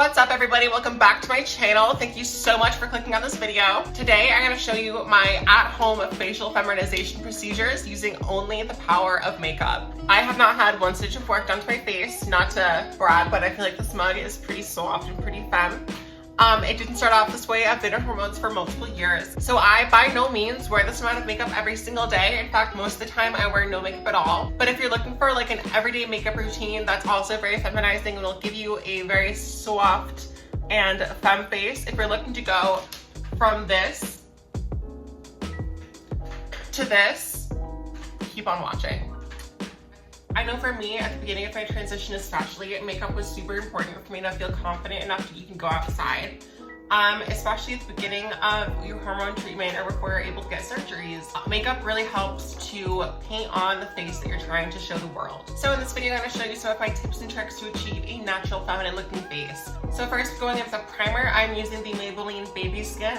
What's up everybody? Welcome back to my channel. Thank you so much for clicking on this video. Today I'm going to show you my at-home facial feminization procedures using only the power of makeup. I have not had one stitch of work done to my face, not to brag, but I feel like this mug is pretty soft and pretty femme. It didn't start off this way. I've been on hormones for multiple years. So I, by no means, wear this amount of makeup every single day. In fact, most of the time I wear no makeup at all. But if you're looking for like an everyday makeup routine that's also very feminizing and will give you a very soft and femme face, if you're looking to go from this to this, keep on watching. I know for me, at the beginning of my transition especially, makeup was super important for me to feel confident enough that you can go outside. Especially at the beginning of your hormone treatment or before you're able to get surgeries. Makeup really helps to paint on the face that you're trying to show the world. So in this video, I'm going to show you some of my tips and tricks to achieve a natural feminine looking face. So first, going in with a primer, I'm using the Maybelline Baby Skin.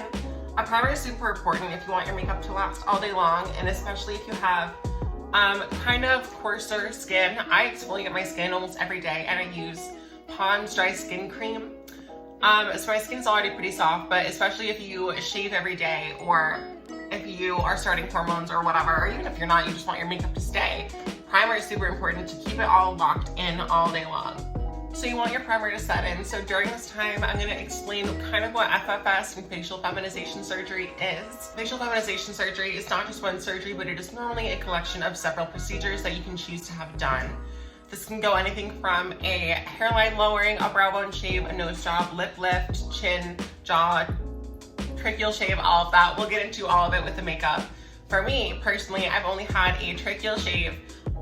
A primer is super important if you want your makeup to last all day long, and especially if you have kind of coarser skin. I exfoliate my skin almost every day and I use Pond's Dry Skin Cream. So my skin's already pretty soft, but especially if you shave every day or if you are starting hormones or whatever, or even if you're not, you just want your makeup to stay, primer is super important to keep it all locked in all day long. So you want your primer to set in. So during this time, I'm gonna explain kind of what FFS and facial feminization surgery is. Facial feminization surgery is not just one surgery, but it is normally a collection of several procedures that you can choose to have done. This can go anything from a hairline lowering, a brow bone shave, a nose job, lip lift, chin, jaw, tracheal shave, all of that. We'll get into all of it with the makeup. For me, personally, I've only had a tracheal shave,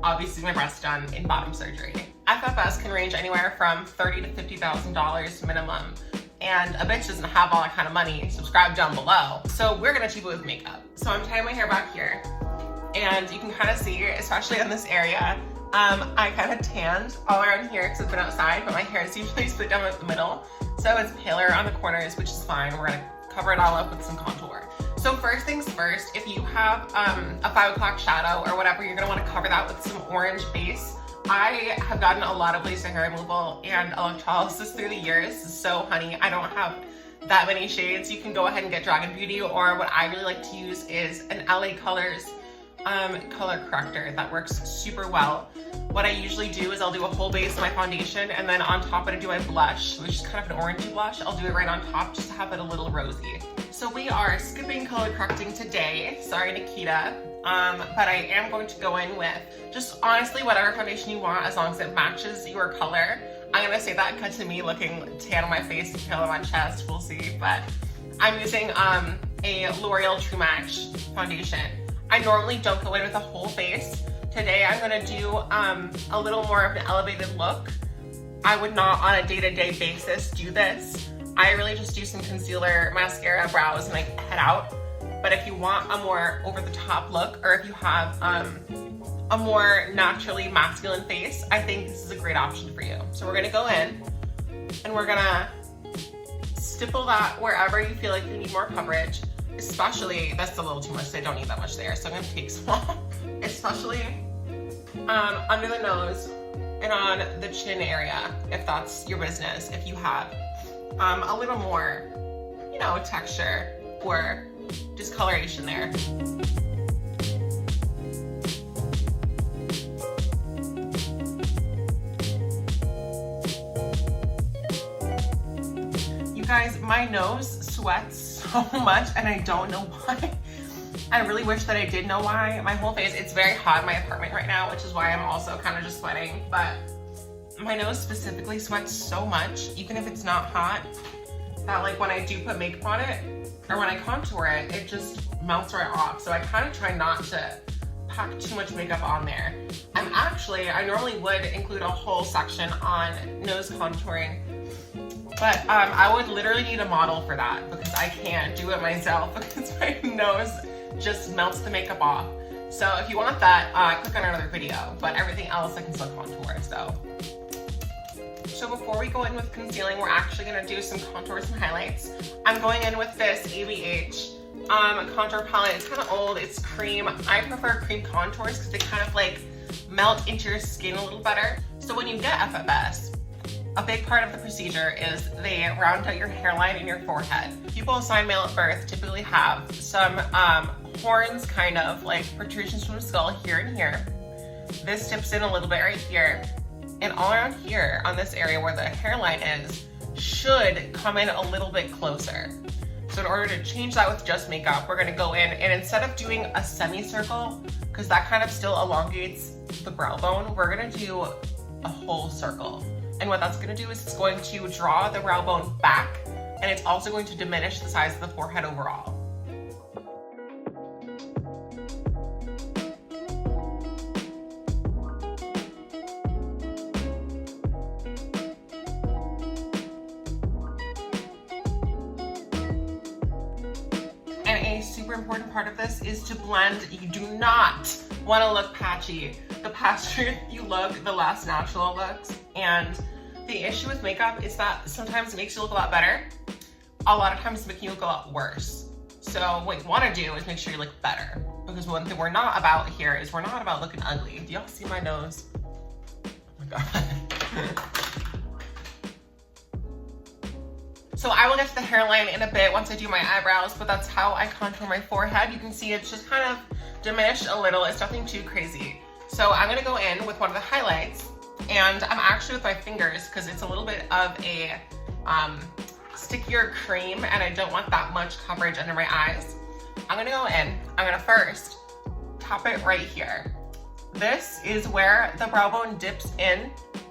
obviously my breast done, in bottom surgery. FFS can range anywhere from $30,000 to $50,000 minimum. And a bitch doesn't have all that kind of money. Subscribe down below. So we're gonna achieve it with makeup. So I'm tying my hair back here. And you can kind of see, especially in this area, I kind of tanned all around here because I've been outside, but my hair is usually split down the middle. So it's paler on the corners, which is fine. We're gonna cover it all up with some contour. So first things first, if you have a 5 o'clock shadow or whatever, you're gonna wanna cover that with some orange base. I have gotten a lot of laser hair removal and electrolysis through the years. So honey, I don't have that many shades. You can go ahead and get Dragon Beauty, or what I really like to use is an LA Colors color corrector that works super well. What I usually do is I'll do a whole base of my foundation, and then on top I do my blush, which is kind of an orangey blush. I'll do it right on top just to have it a little rosy. So we are skipping color correcting today. Sorry, Nikita. But I am going to go in with just honestly whatever foundation you want, as long as it matches your color. I'm gonna say that cut to me looking tan on my face and pale on my chest, we'll see. But I'm using a L'Oreal True Match foundation. I normally don't go in with a whole face. Today I'm gonna do a little more of an elevated look. I would not on a day-to-day basis do this. I really just do some concealer, mascara, brows, and I head out. But if you want a more over-the-top look, or if you have a more naturally masculine face, I think this is a great option for you. So we're gonna go in and we're gonna stipple that wherever you feel like you need more coverage. Especially, that's a little too much, so I don't need that much there, so I'm gonna take some off. Especially under the nose and on the chin area, if that's your business. If you have a little more, you know, texture or discoloration there. You guys, my nose sweats so much and I don't know why. I really wish that I did know why. My whole face, it's very hot in my apartment right now, which is why I'm also kind of just sweating, but my nose specifically sweats so much, even if it's not hot, that like when I do put makeup on it, or when I contour it, it just melts right off. So I kind of try not to pack too much makeup on there. I normally would include a whole section on nose contouring, but I would literally need a model for that because I can't do it myself because my nose just melts the makeup off. So if you want that, click on another video, but everything else I can still contour, So before we go in with concealing, we're actually gonna do some contours and highlights. I'm going in with this ABH contour palette. It's kind of old, it's cream. I prefer cream contours because they kind of like melt into your skin a little better. So when you get FFS, A big part of the procedure is they round out your hairline and your forehead. People assigned male at birth typically have some horns, kind of like protrusions from the skull here and here. This dips in a little bit right here. And all around here on this area where the hairline is should come in a little bit closer. So in order to change that with just makeup, we're gonna go in and instead of doing a semicircle, because that kind of still elongates the brow bone, we're gonna do a whole circle. And what that's gonna do is it's going to draw the brow bone back, and it's also going to diminish the size of the forehead overall. A super important part of this is to blend. You do not want to look patchy. The patchier you look, the less natural it looks. And the issue with makeup is that sometimes it makes you look a lot better. A lot of times it's making you look a lot worse. So what you want to do is make sure you look better. Because one thing we're not about here is we're not about looking ugly. Do y'all see my nose? Oh my God. So I will get to the hairline in a bit once I do my eyebrows, but that's how I contour my forehead. You can see it's just kind of diminished a little. It's nothing too crazy. So I'm gonna go in with one of the highlights, and I'm actually with my fingers because it's a little bit of a stickier cream and I don't want that much coverage under my eyes. I'm gonna go in, I'm gonna first tap it right here. This is where the brow bone dips in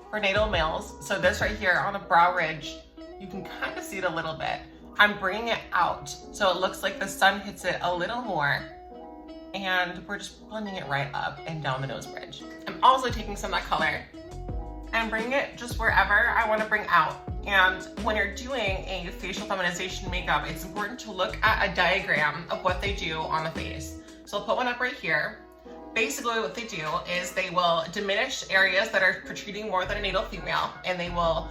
for natal males. So this right here on the brow ridge, you can kind of see it a little bit. I'm bringing it out so it looks like the sun hits it a little more, and we're just blending it right up and down the nose bridge. I'm also taking some of that color and bringing it just wherever I want to bring out. And when you're doing a facial feminization makeup, it's important to look at a diagram of what they do on the face. So I'll put one up right here. Basically what they do is they will diminish areas that are protruding more than a natal female, and they will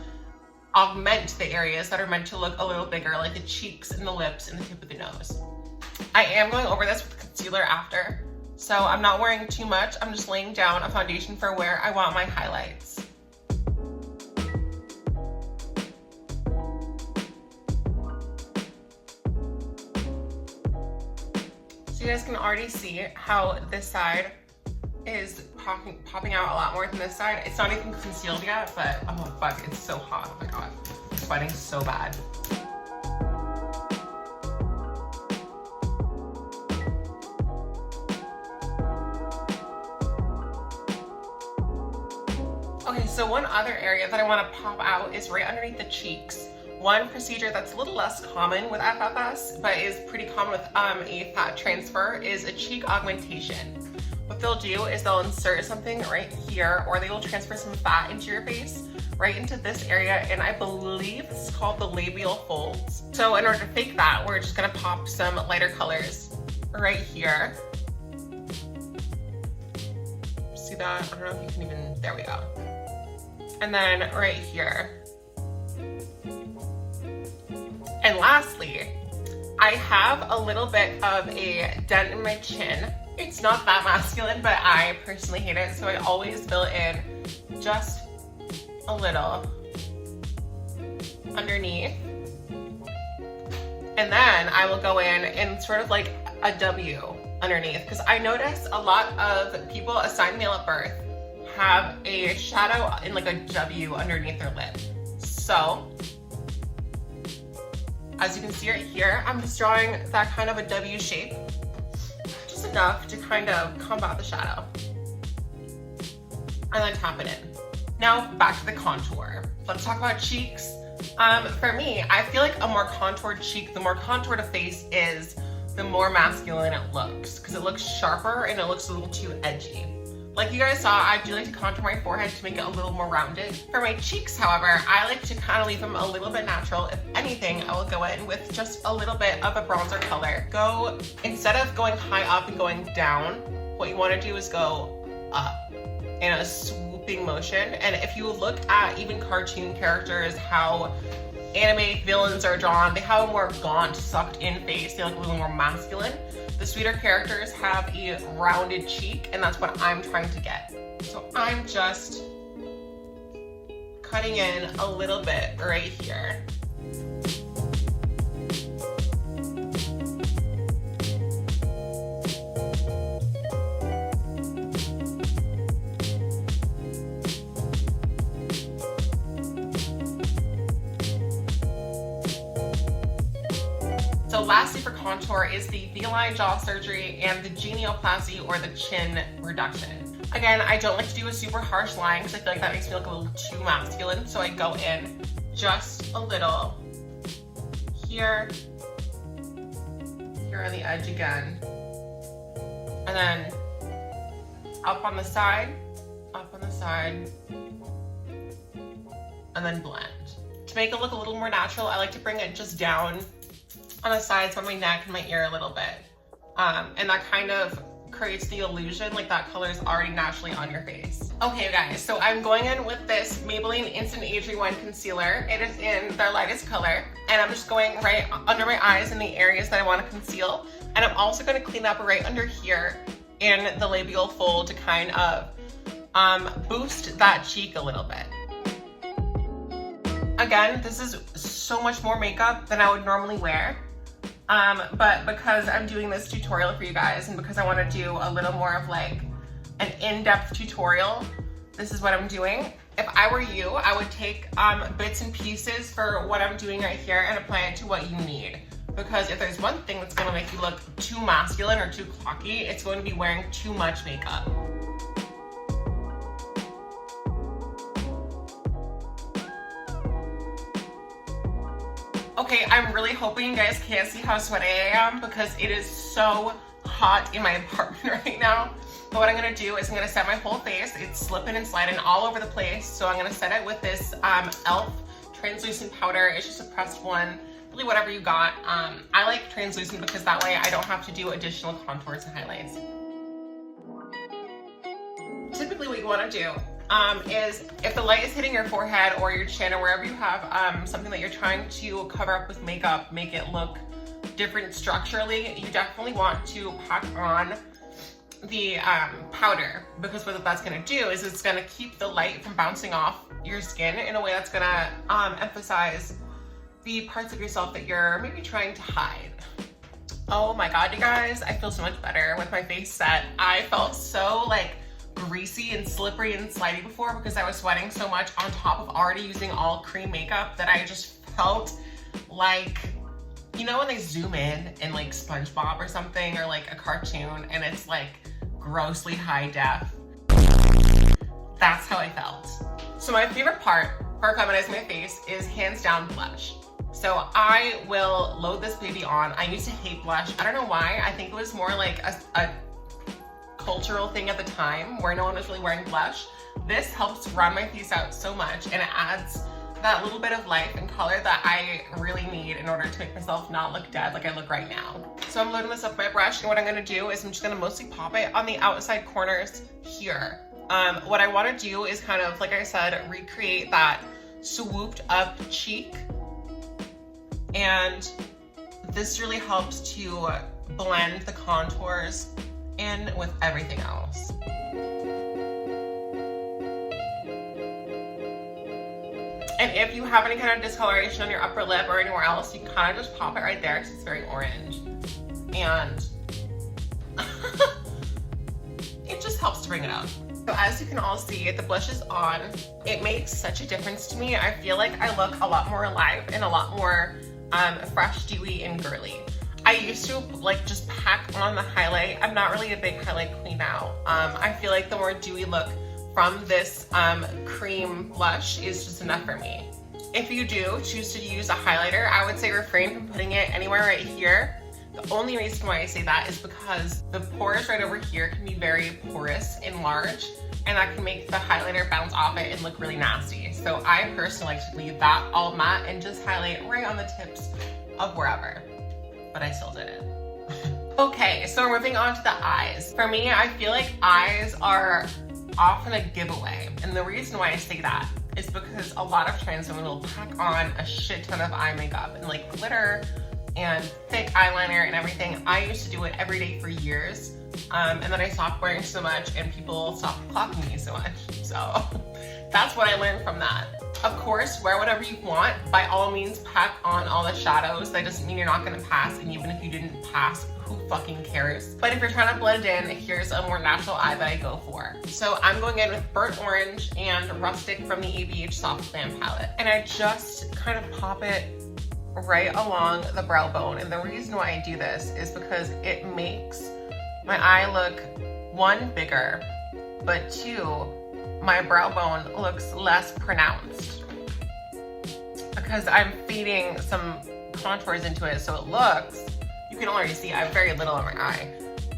augment the areas that are meant to look a little bigger, like the cheeks and the lips and the tip of the nose. I am going over this with concealer after, so I'm not wearing too much. I'm just laying down a foundation for where I want my highlights. So you guys can already see how this side is popping out a lot more than this side. It's not even concealed yet, but oh fuck, it's so hot. Oh my God, I'm sweating so bad. Okay, so one other area that I want to pop out is right underneath the cheeks. One procedure that's a little less common with FFS, but is pretty common with a fat transfer, is a cheek augmentation. What they'll do is they'll insert something right here, or they will transfer some fat into your face, right into this area, and I believe it's called the labial folds. So in order to fake that, we're just gonna pop some lighter colors right here. See that? I don't know if you can even, there we go. And then right here. And lastly, I have a little bit of a dent in my chin. It's not that masculine, but I personally hate it, so I always fill in just a little underneath. And then I will go in and sort of like a W underneath, because I notice a lot of people assigned male at birth have a shadow in like a W underneath their lip. So, as you can see right here, I'm just drawing that kind of a W shape. Just enough to kind of combat the shadow. And then tap it in. Now back to the contour. Let's talk about cheeks. For me, I feel like a more contoured cheek, the more contoured a face is, the more masculine it looks, because it looks sharper and it looks a little too edgy. Like you guys saw, I do like to contour my forehead to make it a little more rounded. For my cheeks, however, I like to kind of leave them a little bit natural. If anything, I will go in with just a little bit of a bronzer color. Instead of going high up and going down, what you want to do is go up in a swooping motion. And if you look at even cartoon characters, how anime villains are drawn, they have a more gaunt, sucked in face. They look a little more masculine. The sweeter characters have a rounded cheek, and that's what I'm trying to get. So I'm just cutting in a little bit right here. So lastly for contour is the V-line jaw surgery and the genioplasty or the chin reduction. Again, I don't like to do a super harsh line because I feel like that makes me look a little too masculine. So I go in just a little here, here on the edge again, and then up on the side, and then blend. To make it look a little more natural, I like to bring it just down on the sides of my neck and my ear a little bit. And that kind of creates the illusion like that color is already naturally on your face. Okay guys, so I'm going in with this Maybelline Instant Age Rewind Concealer. It is in their lightest color, and I'm just going right under my eyes in the areas that I want to conceal. And I'm also going to clean up right under here in the labial fold to kind of boost that cheek a little bit. Again, this is so much more makeup than I would normally wear. But because I'm doing this tutorial for you guys and because I want to do a little more of like an in-depth tutorial, this is what I'm doing. If I were you, I would take bits and pieces for what I'm doing right here and apply it to what you need. Because if there's one thing that's going to make you look too masculine or too clocky, it's going to be wearing too much makeup. Okay, I'm really hoping you guys can't see how sweaty I am because it is so hot in my apartment right now. But what I'm gonna do is I'm gonna set my whole face. It's slipping and sliding all over the place. So I'm gonna set it with this e.l.f. translucent powder. It's just a pressed one, really whatever you got. I like translucent because that way I don't have to do additional contours and highlights. Typically what you wanna do is if the light is hitting your forehead or your chin or wherever you have something that you're trying to cover up with makeup, make it look different structurally, you definitely want to pack on the powder, because what that's going to do is it's going to keep the light from bouncing off your skin in a way that's going to emphasize the parts of yourself that you're maybe trying to hide. Oh my god, you guys, I feel so much better with my face set. I felt so like greasy and slippery and slidey before because I was sweating so much on top of already using all cream makeup that I just felt like, you know when they zoom in like SpongeBob or something or like a cartoon and it's like grossly high def? That's how I felt. So my favorite part for feminizing my face is hands down blush. So I will load this baby on. I used to hate blush. I don't know why. I think it was more like a cultural thing at the time where no one was really wearing blush. This helps round my face out so much and it adds that little bit of life and color that I really need in order to make myself not look dead like I look right now. So I'm loading this up my brush, and what I'm gonna do is I'm just gonna mostly pop it on the outside corners here. What I wanna do is kind of, like I said, recreate that swooped up cheek, and this really helps to blend the contours in with everything else. And if you have any kind of discoloration on your upper lip or anywhere else, you kind of just pop it right there because it's very orange. And it just helps to bring it out. So as you can all see, the blush is on. It makes such a difference to me. I feel like I look a lot more alive and a lot more fresh, dewy, and girly. I used to like just pack on the highlight. I'm not really a big highlight queen now. I feel like the more dewy look from this cream blush is just enough for me. If you do choose to use a highlighter, I would say refrain from putting it anywhere right here. The only reason why I say that is because the pores right over here can be very porous and large, and that can make the highlighter bounce off it and look really nasty. So I personally like to leave that all matte and just highlight right on the tips of wherever. But I still did it. Okay, so we're moving on to the eyes. For me, I feel like eyes are often a giveaway. And the reason why I say that is because a lot of trans women will pack on a shit ton of eye makeup and like glitter and thick eyeliner and everything. I used to do it every day for years. And then I stopped wearing so much and people stopped clocking me so much. So that's what I learned from that. Of course, wear whatever you want. By all means, pack on all the shadows. That doesn't mean you're not gonna pass, and even if you didn't pass, who fucking cares? But if you're trying to blend in, here's a more natural eye that I go for. So I'm going in with Burnt Orange and Rustic from the ABH Soft Glam palette. And I just kind of pop it right along the brow bone. And the reason why I do this is because it makes my eye look, one, bigger, but two, my brow bone looks less pronounced because I'm feeding some contours into it, so it looks, you can already see I have very little on my eye.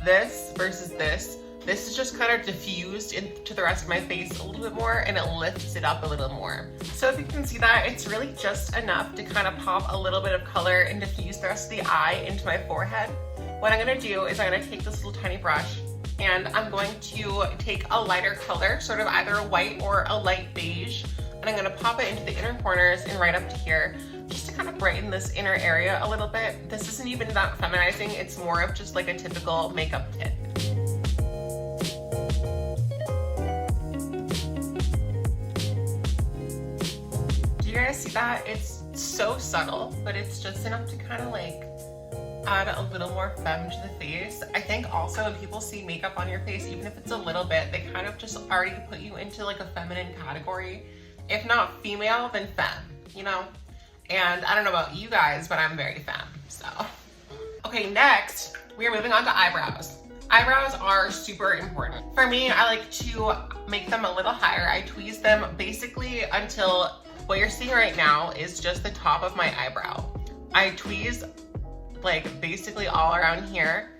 This versus this is just kind of diffused into the rest of my face a little bit more, and it lifts it up a little more. So if you can see that, it's really just enough to kind of pop a little bit of color and diffuse the rest of the eye into my forehead. What I'm gonna do is I'm gonna take this little tiny brush, and I'm going to take a lighter color, sort of either a white or a light beige, and I'm gonna pop it into the inner corners and right up to here, just to kind of brighten this inner area a little bit. This isn't even that feminizing, it's more of just like a typical makeup tip. Do you guys see that? It's so subtle, but it's just enough to kind of like add a little more femme to the face. I think also when people see makeup on your face, even if it's a little bit, they kind of just already put you into like a feminine category. If not female, then femme, you know? And I don't know about you guys, but I'm very femme, so. Okay, next, we are moving on to eyebrows. Eyebrows are super important. For me, I like to make them a little higher. I tweeze them basically until what you're seeing right now is just the top of my eyebrow. I tweeze like basically all around here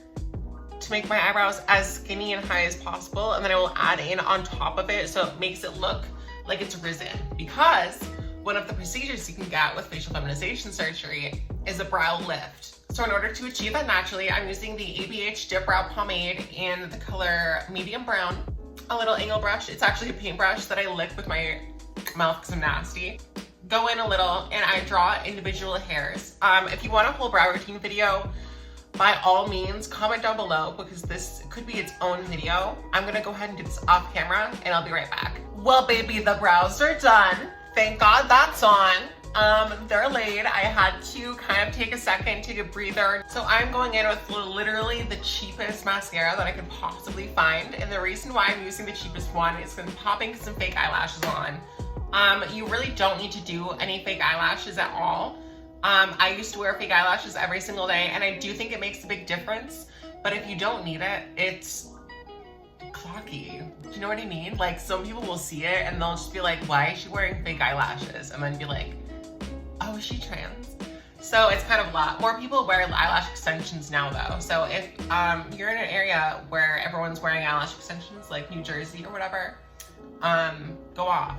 to make my eyebrows as skinny and high as possible, and then I will add in on top of it so it makes it look like it's risen. Because one of the procedures you can get with facial feminization surgery is a brow lift. So in order to achieve that naturally, I'm using the ABH Dip Brow Pomade in the color medium brown, a little angle brush. It's actually a paintbrush that I lick with my mouth because I'm nasty. Go in a little and I draw individual hairs. If you want a whole brow routine video, by all means, comment down below because this could be its own video. I'm gonna go ahead and do this off camera and I'll be right back. Well, baby, the brows are done. Thank God that's on. They're laid. I had to kind of take a second, take a breather. So I'm going in with literally the cheapest mascara that I could possibly find. And the reason why I'm using the cheapest one is because I'm popping some fake eyelashes on. You really don't need to do any fake eyelashes at all. I used to wear fake eyelashes every single day, and I do think it makes a big difference. But if you don't need it, it's clocky. Do you know what I mean? Like, some people will see it and they'll just be like, why is she wearing fake eyelashes? And then be like, oh, is she trans? So it's kind of a lot. More people wear eyelash extensions now though. So if you're in an area where everyone's wearing eyelash extensions, like New Jersey or whatever, go off.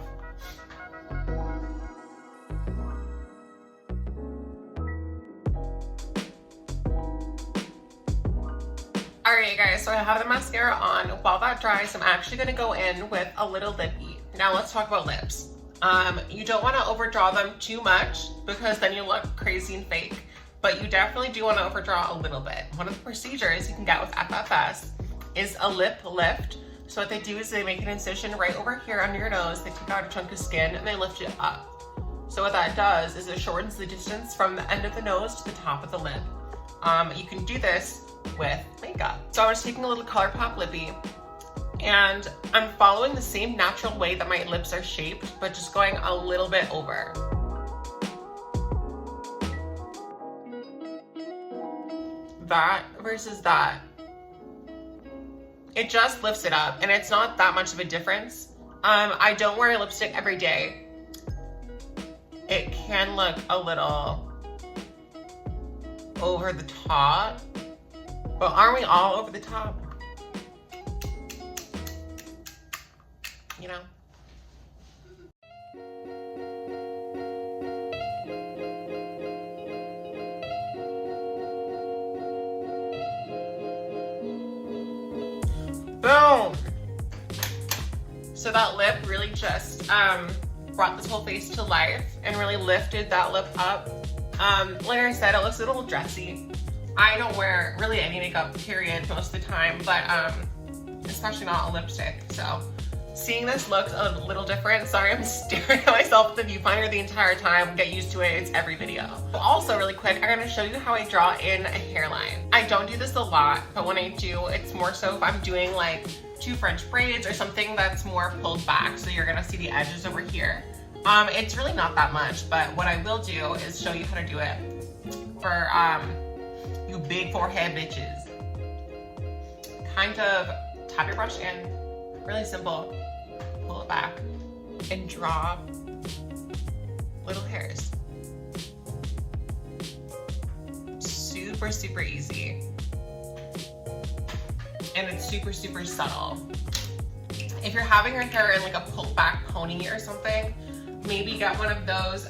Alright guys, so I have the mascara on. While that dries, I'm actually gonna go in with a little lippy. Now let's talk about lips. You don't wanna overdraw them too much because then you look crazy and fake, but you definitely do wanna overdraw a little bit. One of the procedures you can get with FFS is a lip lift. So what they do is they make an incision right over here under your nose, they take out a chunk of skin and they lift it up. So what that does is it shortens the distance from the end of the nose to the top of the lip. You can do this with makeup. So I was taking a little ColourPop lippy and I'm following the same natural way that my lips are shaped, but just going a little bit over. That versus that. It just lifts it up and it's not that much of a difference. I don't wear lipstick every day. It can look a little over the top, but aren't we all over the top? You know? Boom! So that lip really just brought this whole face to life and really lifted that lip up. Like I said, it looks a little dressy. I don't wear really any makeup, period, most of the time, but especially not a lipstick. So Seeing this looks a little different. Sorry, I'm staring at myself at the viewfinder the entire time. Get used to it, it's every video. Also, really quick, I'm gonna show you how I draw in a hairline. I don't do this a lot, but when I do, it's more so if I'm doing like 2 French braids or something that's more pulled back. So you're gonna see the edges over here. It's really not that much, but what I will do is show you how to do it for you big forehead bitches. Kind of tap your brush in, really simple, pull it back, and draw little hairs. Super, super easy. And it's super, super subtle. If you're having your hair in like a pulled back pony or something, maybe get one of those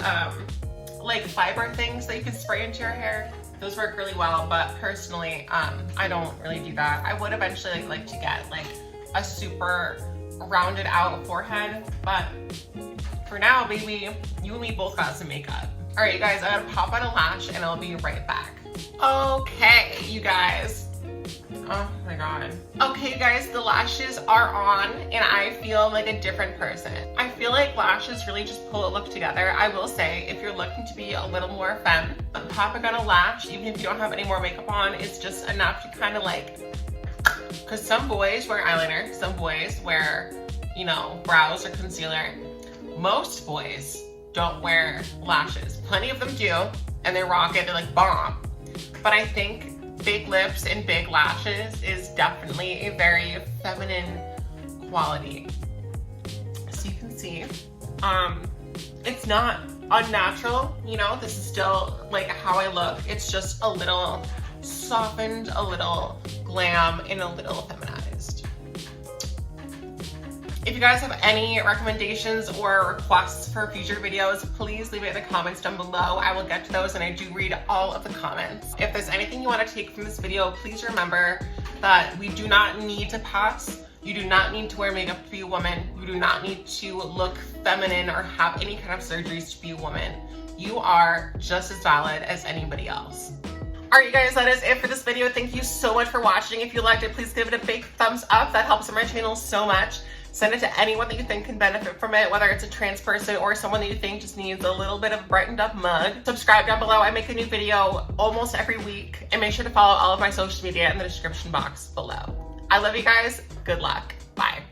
like fiber things that you can spray into your hair. Those work really well, but personally, I don't really do that. I would eventually like to get like a super rounded out forehead, but for now, baby, you and me both got some makeup. All right, you guys, I'm gonna pop on a lash and I'll be right back. Okay, you guys. Oh my God. Okay, guys, the lashes are on and I feel like a different person. I feel like lashes really just pull a look together. I will say, if you're looking to be a little more femme, popping on a lash, even if you don't have any more makeup on, is just enough to kind of like, because some boys wear eyeliner, some boys wear, you know, brows or concealer. Most boys don't wear lashes. Plenty of them do, and they rock it, they're like bomb. But I think big lips and big lashes is definitely a very feminine quality. So you can see, it's not unnatural, you know, this is still like how I look. It's just a little softened, a little glam, and a little feminized. If you guys have any recommendations or requests for future videos, please leave it in the comments down below. I will get to those and I do read all of the comments. If there's anything you want to take from this video, please remember that we do not need to pass. You do not need to wear makeup to be a woman. You do not need to look feminine or have any kind of surgeries to be a woman. You are just as valid as anybody else. All right, you guys, that is it for this video. Thank you so much for watching. If you liked it, please give it a big thumbs up. That helps my channel so much. Send it to anyone that you think can benefit from it, whether it's a trans person or someone that you think just needs a little bit of a brightened up mug. Subscribe down below. I make a new video almost every week. And make sure to follow all of my social media in the description box below. I love you guys. Good luck. Bye.